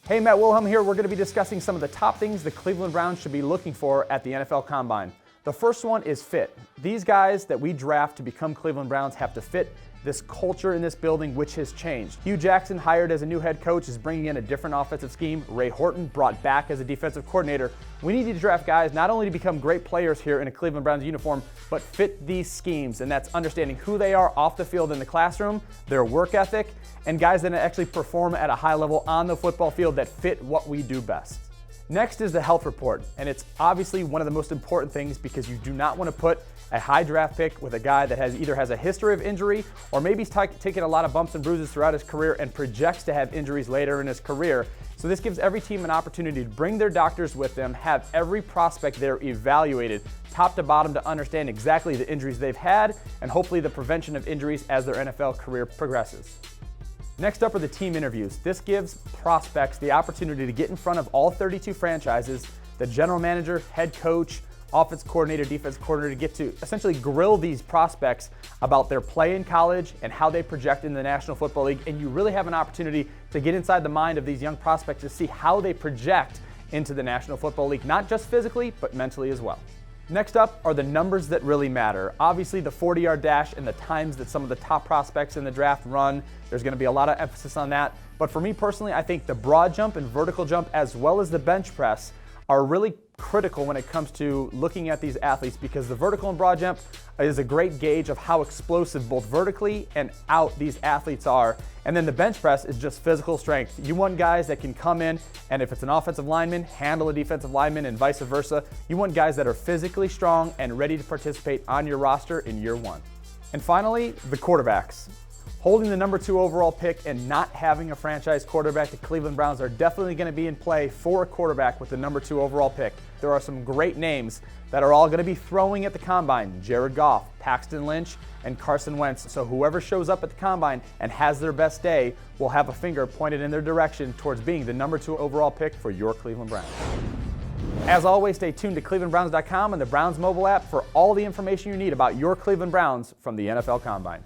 Hey, Matt Wilhelm here. We're going to be discussing some of the top things the Cleveland Browns should be looking for at the NFL Combine. The first one is fit. These guys that we draft to become Cleveland Browns have to fit this culture in this building, which has changed. Hugh Jackson, hired as a new head coach, is bringing in a different offensive scheme. Ray Horton, brought back as a defensive coordinator. We need to draft guys not only to become great players here in a Cleveland Browns uniform, but fit these schemes, and that's understanding who they are off the field in the classroom, their work ethic, and guys that actually perform at a high level on the football field that fit what we do best. Next is the health report, and it's obviously one of the most important things because you do not want to put a high draft pick with a guy that either has a history of injury or maybe he's taken a lot of bumps and bruises throughout his career and projects to have injuries later in his career. So this gives every team an opportunity to bring their doctors with them, have every prospect there evaluated top to bottom to understand exactly the injuries they've had and hopefully the prevention of injuries as their NFL career progresses. Next up are the team interviews. This gives prospects the opportunity to get in front of all 32 franchises, the general manager, head coach, offense coordinator, defense coordinator, to get to essentially grill these prospects about their play in college and how they project in the National Football League. And you really have an opportunity to get inside the mind of these young prospects to see how they project into the National Football League, not just physically, but mentally as well. Next up are the numbers that really matter. Obviously, the 40-yard dash and the times that some of the top prospects in the draft run, there's going to be a lot of emphasis on that. But for me personally, I think the broad jump and vertical jump as well as the bench press are really critical when it comes to looking at these athletes because the vertical and broad jump is a great gauge of how explosive both vertically and out these athletes are. And then the bench press is just physical strength. You want guys that can come in and if it's an offensive lineman, handle a defensive lineman and vice versa. You want guys that are physically strong and ready to participate on your roster in year one. And finally, the quarterbacks. Holding the number 2 overall pick and not having a franchise quarterback, the Cleveland Browns are definitely going to be in play for a quarterback with the number 2 overall pick. There are some great names that are all going to be throwing at the Combine. Jared Goff, Paxton Lynch, and Carson Wentz. So whoever shows up at the Combine and has their best day will have a finger pointed in their direction towards being the number 2 overall pick for your Cleveland Browns. As always, stay tuned to clevelandbrowns.com and the Browns mobile app for all the information you need about your Cleveland Browns from the NFL Combine.